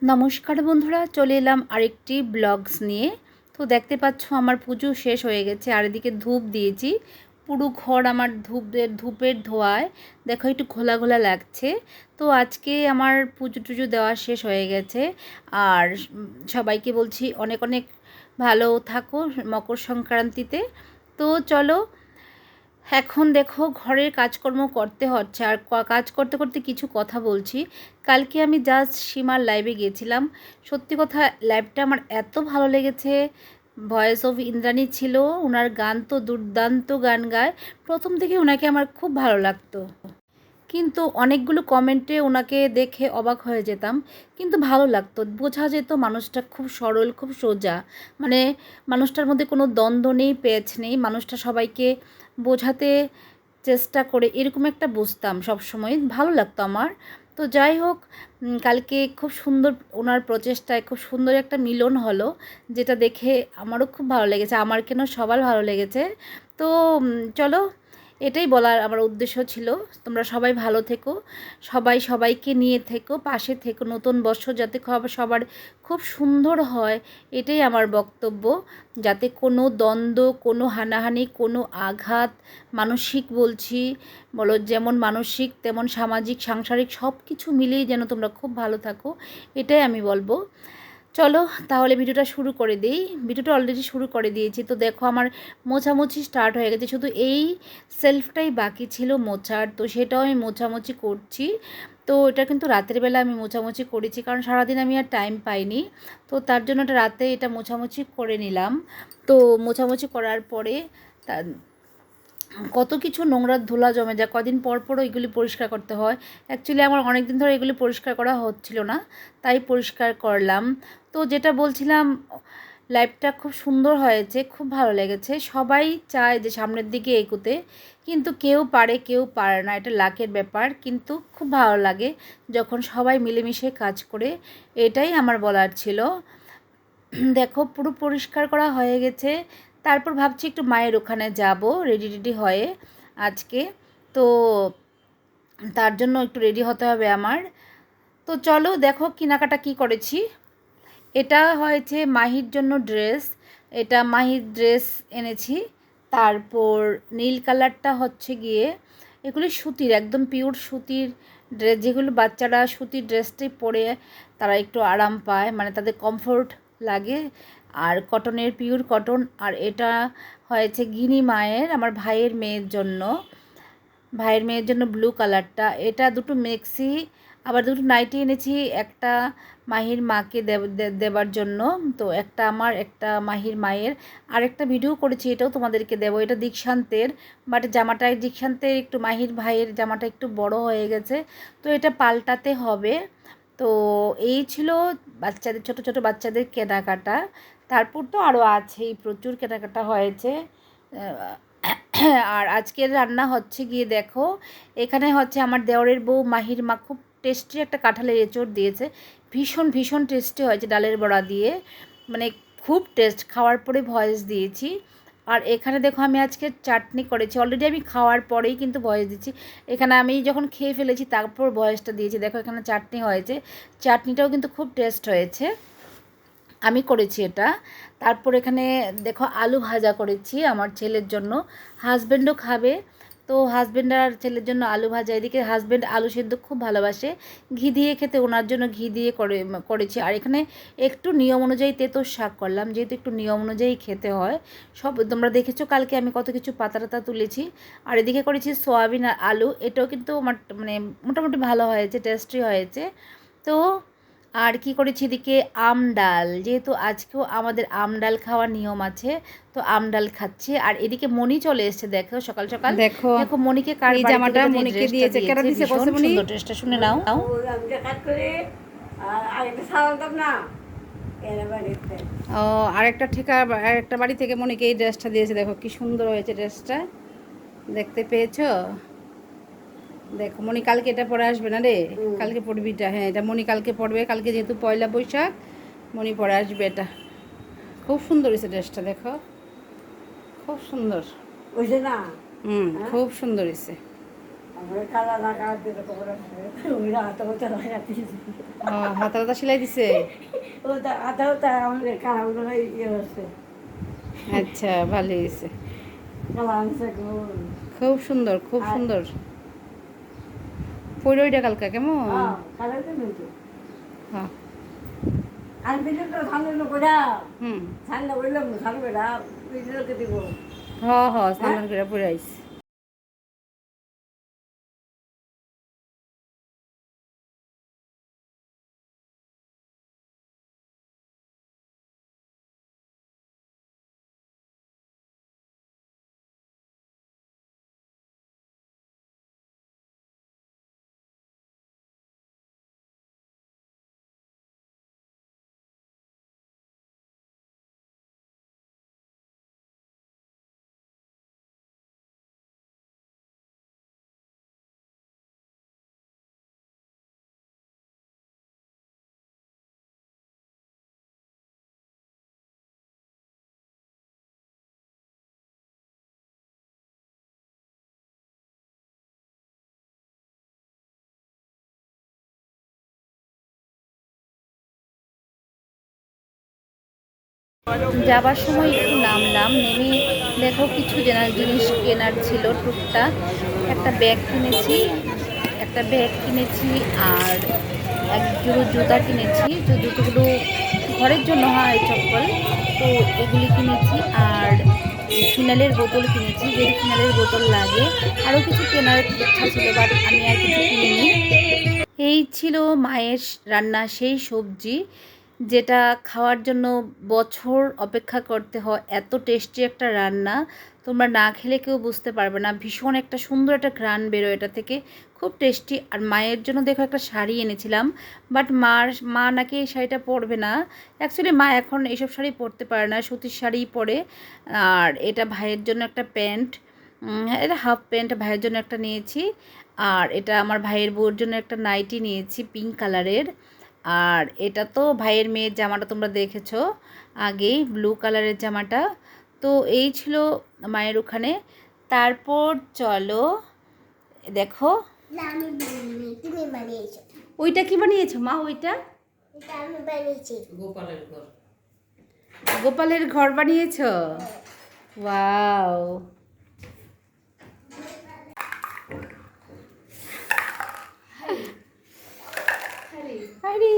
নমস্কার বন্ধুরা, চলে এলাম আরেকটি ব্লগস নিয়ে। তো দেখতে পাচ্ছ আমার পুজো শেষ হয়ে গেছে আর এদিকে ধূপ দিয়েছি। পুরো ঘর আমার ধূপের ধোঁয়ায় দেখো একটু ঘোলা ঘোলা লাগছে। তো আজকে আমার পুজো টুজো দেওয়া শেষ হয়ে গেছে। আর সবাইকে বলছি অনেক অনেক ভালো থাকো মকর সংক্রান্তিতে। তো চলো, এখন দেখো ঘরের কাজকর্ম করতে হচ্ছে আর কাজ করতে করতে কিছু কথা বলছি। কালকে আমি জাস্ট সীমার লাইভে গিয়েছিলাম। সত্যি কথা, লাইভটা আমার এত ভালো লেগেছে। ভয়েস অফ ইন্দ্রাণী ছিল, ওনার গান তো দুর্দান্ত গান গায়। প্রথম থেকে ওনাকে আমার খুব ভালো লাগতো, কিন্তু অনেকগুলো কমেন্টে ওনাকে দেখে অবাক হয়ে যেতাম। কিন্তু ভালো লাগতো, বোঝা যেত মানুষটা খুব সরল, খুব সোজা। মানে মানুষটার মধ্যে কোনো দ্বন্দ্ব নেই, পেঁচ নেই, মানুষটা সবাইকে বোঝাতে চেষ্টা করে, এরকম একটা বুঝতাম সবসময়, ভালো লাগতো আমার। তো যাই হোক, কালকে খুব সুন্দর ওনার প্রচেষ্টায় খুব সুন্দর একটা মিলন হলো, যেটা দেখে আমারও খুব ভালো লেগেছে, আমার কেন সবার ভালো লেগেছে। তো চলো, এটাই বলার আমার উদ্দেশ্য ছিল। তোমরা সবাই ভালো থেকো, সবাই সবাইকে নিয়ে থেকো, পাশে থেকো, নতুন বছর যাতে সবার খুব সুন্দর হয়, এটাই আমার বক্তব্য। যাতে কোনো দ্বন্দ্ব, কোনো হানাহানি, কোনো আঘাত, মানসিক বলছি, বলো যেমন মানসিক তেমন সামাজিক সাংসারিক সব কিছু মিলিয়ে যেন তোমরা খুব ভালো থাকো, এটাই আমি বলবো। চলো তাহলে ভিডিওটা শুরু করে দিই। ভিডিওটা অলরেডি শুরু করে দিয়েছি। তো দেখো আমার মোছামুছি স্টার্ট হয়ে গেছে, শুধু এই সেলফটাই বাকি ছিল মোছার, তো সেটাও আমি মোছামুছি করছি। তো এটা কিন্তু রাতের বেলা আমি মোছামুছি করেছি, কারণ সারাদিন আমি আর টাইম পাইনি। তো তার জন্য এটা রাতে এটা মোছামুছি করে নিলাম। তো মোছামুছি করার পরে কত কিছু নোংরার ধুলা জমে যায়, কদিন পর পরও এগুলি পরিষ্কার করতে হয়। অ্যাকচুয়ালি আমার অনেক দিন ধরে এগুলি পরিষ্কার করা হচ্ছিল না, তাই পরিষ্কার করলাম। তো যেটা বলছিলাম, লাইফটা খুব সুন্দর হয়েছে, খুব ভালো লেগেছে। সবাই চায় যে সামনের দিকে এগোতে, কিন্তু কেউ পারে কেউ পারে না, এটা লাকের ব্যাপার। কিন্তু খুব ভালো লাগে যখন সবাই মিলেমিশে কাজ করে, এটাই আমার বলার ছিল। দেখো পুরো পরিষ্কার করা হয়ে গেছে। তারপর ভাবছি একটু মায়ের ওখানে যাব রেডি রেডি হয়ে আজকে। তো তার জন্য একটু রেডি হতে হবে আমার। তো চলো দেখো কেনাকাটা কি করেছি। এটা হয়েছে মাহির জন্য ড্রেস, এটা মাহির ড্রেস এনেছি। তারপর নীল কালারটা হচ্ছে গিয়ে, এগুলি সুতির, একদম পিওর সুতির ড্রেস, যেগুলো বাচ্চারা সুতির ড্রেসটাই পরে তারা একটু আরাম পায়, মানে তাদের কমফোর্ট লাগে। আর কটনের, পিওর কটন। আর এটা হয়েছে গিনি মায়ের, আমার ভাইয়ের মেয়ের জন্য ব্লু কালারটা। এটা দুটো মেক্সি, আবার দুটো নাইটি এনেছি, একটা মাহির মাকে দেবার জন্য। তো একটা আমার, একটা মাহির মায়ের। আর একটা ভিডিও করেছি, এটাও তোমাদেরকে দেবো। এটা দীক্ষান্তের, বাট জামাটা দীক্ষান্তের একটু, মাহির ভাইয়ের জামাটা একটু বড় হয়ে গেছে, তো এটা পাল্টাতে হবে। তো এই ছিল বাচ্চাদের, ছোট ছোট বাচ্চাদের কেনাকাটা। তারপর তো আরও আছেই, প্রচুর কেনাকাটা হয়েছে। আর আজকের রান্না হচ্ছে গিয়ে দেখো, এখানে হচ্ছে আমার দেওরের বউ মাহির মা খুব টেস্টি একটা কাঁঠালের এঁচড় দিয়েছে। ভীষণ ভীষণ টেস্টি হয়েছে ডালের বড়া দিয়ে, মানে খুব টেস্ট। খাওয়ার পরে ভয়েস দিয়েছি। আর এখানে দেখো আমি আজকে চাটনি করেছি, অলরেডি আমি খাওয়ার পরেই কিন্তু ভয়েস দিচ্ছি। এখানে আমি যখন খেয়ে ফেলেছি তারপর ভয়েসটা দিয়েছি। দেখো এখানে চাটনি হয়েছে, চাটনিটাও কিন্তু খুব টেস্ট হয়েছে, আমি করেছি এটা। তারপর এখানে দেখো আলু ভাজা করেছি আমার ছেলের জন্য, হাজব্যান্ডও খাবে। তো হাজব্যান্ড আর ছেলের জন্য আলু ভাজা। এদিকে হাজব্যান্ড আলু সেদ্ধ খুব ভালোবাসে, ঘি দিয়ে খেতে, ওনার জন্য ঘি দিয়ে করেছি। আর এখানে একটু নিয়ম অনুযায়ী তেঁতুল শাক করলাম, যেহেতু একটু নিয়ম অনুযায়ী খেতে হয়। সব তোমরা দেখেছো কালকে আমি কত কিছু পাতা টাতা তুলেছি। আর এদিকে করেছি সোয়াবিন আর আলু, এটাও কিন্তু আমার মানে মোটামুটি ভালো হয়েছে, টেস্টি হয়েছে। তো আর কি করেছি, এদিকে আম ডাল, যেহেতু আজকেও আমাদের আম ডাল খাওয়ার নিয়ম আছে, তো আম ডাল খাচ্ছি। আর এদিকে মণি চলে এসেছে, দেখো সকাল সকাল। দেখো দেখো মণিকে কার এই বাড়ি থেকে জামাটা জানি মনিকে ড্রেসটা দিয়েছে, কেটা দিয়েছে, দিছে ভীষণ কসে মনি? সুন্দর ড্রেসটা, শুনে নাও। ও, আরেকটা আরেকটা বাড়ি থেকে মনিকে এই ড্রেসটা দিয়েছে। দেখো কি সুন্দর হয়েছে ড্রেসটা, দেখতে পেয়েছো? দেখো মনি কালকে এটা পরে আসবে না রে, কালকে পড়বি এটা। হ্যাঁ, এটা মনি কালকে পড়বে, কালকে যেহেতু পয়লা বৈশাখ, মনি পরে আসবে এটা। খুব সুন্দর হয়েছে ড্রেসটা, দেখো খুব সুন্দর। বুঝে না? খুব সুন্দর হয়েছে। ও হাতা হাতা সেলাই দিছে। আচ্ছা ভালো হয়েছে, খুব সুন্দর খুব সুন্দর। পড়ো ওইটা কালকা কেমন? হ্যাঁ হুম হ্যাঁ হ্যাঁ স্নান করে পড়ে আইছি। যাবার সময় একটু নামলাম, নেমে দেখো কিছু জিনিস কেনার ছিল টুকটাক। একটা ব্যাগ কিনেছি আর এক জোড়ো জুতা কিনেছি। তো জুতোগুলো ঘরের জন্য হয় চপ্পল, তো এগুলি কিনেছি। আর ফিনালের বোতল কিনেছি, যদি ফিনালের বোতল লাগে। আরও কিছু কেনার ইচ্ছা ছিল, বাট আমি আর কিছু কিনিনি। এই ছিল মায়ের রান্না সেই সবজি, যেটা খাওয়ার জন্য বছর অপেক্ষা করতে হয়। এত টেস্টি একটা রান্না, তোমরা না খেলে কেউ বুঝতে পারবে না। ভীষণ একটা সুন্দর একটা ঘ্রাণ বেরোয় এটা থেকে, খুব টেস্টি। আর মায়ের জন্য দেখো একটা শাড়ি এনেছিলাম, বাট মা নাকি এই শাড়িটা পরবে না। অ্যাকচুয়ালি মা এখন এইসব শাড়ি পরতে পারে না, সুতির শাড়িই পরে। আর এটা ভাইয়ের জন্য একটা প্যান্ট, এটা হাফ প্যান্ট ভাইয়ের জন্য একটা নিয়েছি। আর এটা আমার ভাইয়ের বউর জন্য একটা নাইটি নিয়েছি পিঙ্ক কালারের। আর এটা তো ভাইয়ের মেয়ের জামাটা তোমরা দেখেছো আগেই, ব্লু কালারের জামাটা। তো এই ছিল মায়ের ওখানে। তারপর চলো দেখো, ওইটা কি বানিয়েছো মা? ওইটা গোপালের ঘর বানিয়েছো? ওয়াও, আরে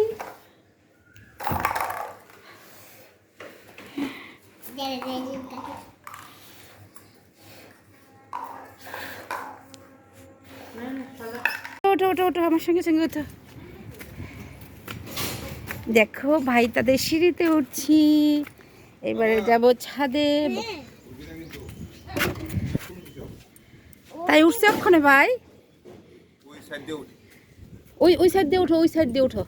ওঠো ওঠো ওঠো, আমার সঙ্গে সঙ্গে ওঠো। দেখো ভাই তাদের সিঁড়িতে উঠছি, এবারে যাব ছাদে। তাই উঠছে ওখানে ভাই, ওই সাইড দিয়ে উঠো, ওই সাইড দিয়ে উঠো।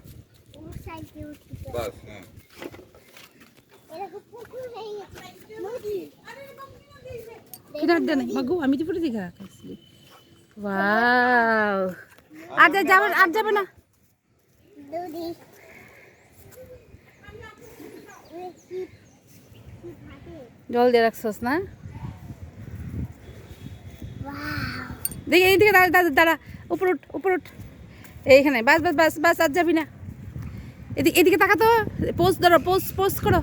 আমি তো পুরো দেখা ওয়াও, আর যাবে না। জল দিয়ে রাখছস না? দেখি এইদিকে দাঁড়া, উপর উঠ উপর উঠ, এইখানে বাস বাস বাস বাস, আর যাবি না। এদিকে তাকা তো, পোজ ধরো, পোজ করো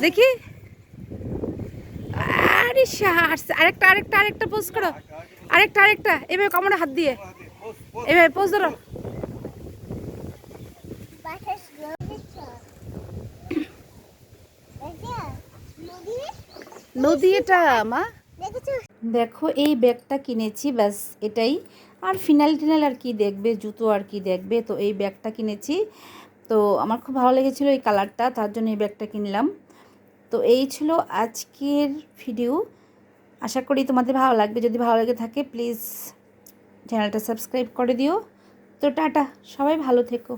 দেখি। আরে আরেকটা আরেকটা আরেকটা পোজ করো, আরেকটা এভাবে কামড়ে হাত দিয়ে এভাবে পোজ ধরো। নদী এটা মা। দেখো এই ব্যাগটা কিনেছি, ব্যাস এটাই। আর ফিনাইল টিনাইল আর কি দেখবে, জুতো আর কি দেখবে। তো এই ব্যাগটা কিনেছি, তো আমার খুব ভালো লেগেছিলো এই কালারটা, তার জন্য এই ব্যাগটা কিনলাম। তো এই ছিল আজকের ভিডিও, আশা করি তোমাদের ভালো লাগবে। যদি ভালো লেগে থাকে প্লিজ চ্যানেলটা সাবস্ক্রাইব করে দিও। তো টাটা, সবাই ভালো থেকো।